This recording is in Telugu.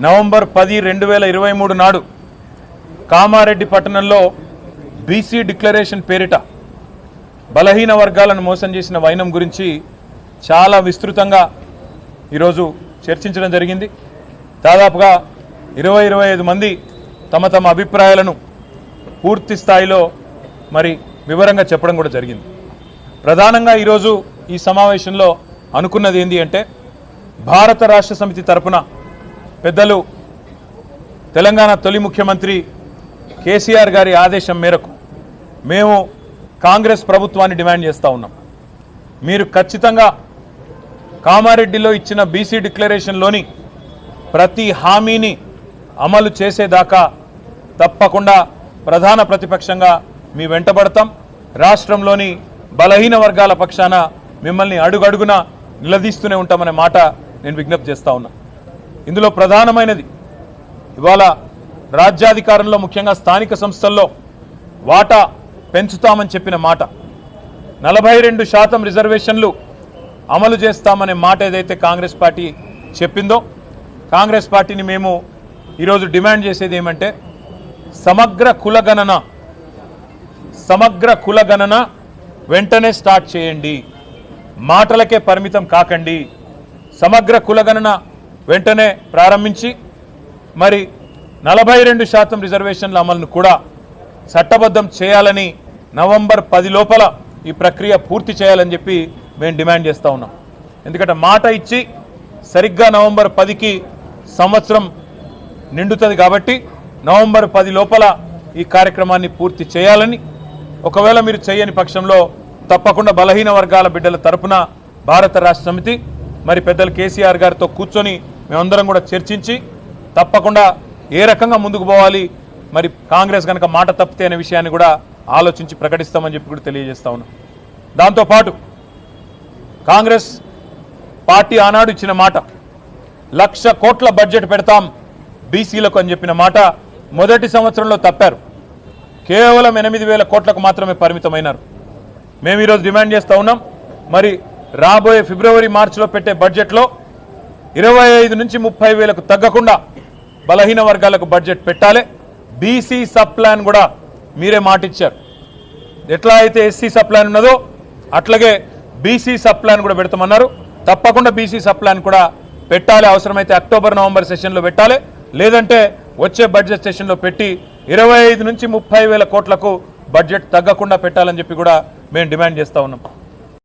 నవంబర్ 10, 2023 నాడు కామారెడ్డి పట్టణంలో బీసీ డిక్లరేషన్ పేరిట బలహీన వర్గాలను మోసం చేసిన వైనం గురించి చాలా విస్తృతంగా ఈరోజు చర్చించడం జరిగింది. దాదాపుగా 20-25 మంది తమ తమ అభిప్రాయాలను పూర్తి స్థాయిలో మరి వివరంగా చెప్పడం కూడా జరిగింది. ప్రధానంగా ఈరోజు ఈ సమావేశంలో అనుకున్నది ఏంటి అంటే, భారత రాష్ట్ర సమితి తరపున పెద్దలు తెలంగాణ తొలి ముఖ్యమంత్రి కేసీఆర్ గారి ఆదేశం మేరకు మేము కాంగ్రెస్ ప్రభుత్వాన్ని డిమాండ్ చేస్తూ ఉన్నాం. మీరు ఖచ్చితంగా కామారెడ్డిలో ఇచ్చిన బీసీ డిక్లరేషన్లోని ప్రతి హామీని అమలు చేసేదాకా తప్పకుండా ప్రధాన ప్రతిపక్షంగా మీ వెంటబడతాం. రాష్ట్రంలోని బలహీన వర్గాల పక్షాన మిమ్మల్ని అడుగడుగున నిలదీస్తూనే ఉంటామనే మాట నేను విజ్ఞప్తి చేస్తూ ఉన్నా. ఇందులో ప్రధానమైనది ఇవాళ రాజ్యాధికారంలో ముఖ్యంగా స్థానిక సంస్థల్లో వాటా పెంచుతామని చెప్పిన మాట, 42% రిజర్వేషన్లు అమలు చేస్తామనే మాట ఏదైతే కాంగ్రెస్ పార్టీ చెప్పిందో, కాంగ్రెస్ పార్టీని మేము ఈరోజు డిమాండ్ చేసేది ఏమంటే, సమగ్ర కులగణన వెంటనే స్టార్ట్ చేయండి. మాటలకే పరిమితం కాకండి. సమగ్ర కులగణన వెంటనే ప్రారంభించి మరి 42% రిజర్వేషన్ల అమలును కూడా చట్టబద్ధం చేయాలని, నవంబర్ 10 లోపల ఈ ప్రక్రియ పూర్తి చేయాలని చెప్పి మేము డిమాండ్ చేస్తూ ఉన్నాం. ఎందుకంటే మాట ఇచ్చి సరిగ్గా నవంబర్ 10కి సంవత్సరం నిండుతుంది కాబట్టి నవంబర్ 10 లోపల ఈ కార్యక్రమాన్ని పూర్తి చేయాలని, ఒకవేళ మీరు చేయని పక్షంలో తప్పకుండా బలహీన వర్గాల బిడ్డల తరపున భారత రాష్ట్ర సమితి మరి పెద్దలు కేసీఆర్ గారితో కూర్చొని మేమందరం కూడా చర్చించి తప్పకుండా ఏ రకంగా ముందుకు పోవాలి, మరి కాంగ్రెస్ కనుక మాట తప్పితే అనే విషయాన్ని కూడా ఆలోచించి ప్రకటిస్తామని చెప్పి కూడా తెలియజేస్తా ఉన్నాం. దాంతోపాటు కాంగ్రెస్ పార్టీ ఆనాడు ఇచ్చిన మాట, 1,00,000 కోట్ల బడ్జెట్ పెడతాం బీసీలకు అని చెప్పిన మాట మొదటి సంవత్సరంలో తప్పారు. కేవలం 8,000 కోట్లకు మాత్రమే పరిమితమైనారు. మేము ఈరోజు డిమాండ్ చేస్తూ ఉన్నాం, మరి రాబోయే ఫిబ్రవరి మార్చిలో పెట్టే బడ్జెట్లో 25 నుంచి 30 వేలకు తగ్గకుండా బలహీన వర్గాలకు బడ్జెట్ పెట్టాలి. బీసీ సబ్ ప్లాన్ కూడా మీరే మాటిచ్చారు. ఎట్లా అయితే ఎస్సీ సబ్ ప్లాన్ ఉన్నదో అట్లాగే బీసీ సబ్ ప్లాన్ కూడా పెడతామన్నారు. తప్పకుండా బీసీ సబ్ ప్లాన్ కూడా పెట్టాలి. అవసరమైతే అక్టోబర్ నవంబర్ సెషన్లో పెట్టాలి, లేదంటే వచ్చే బడ్జెట్ సెషన్లో పెట్టి 25 నుంచి 30 వేల కోట్లకు బడ్జెట్ తగ్గకుండా పెట్టాలని చెప్పి కూడా మేము డిమాండ్ చేస్తూ ఉన్నాం.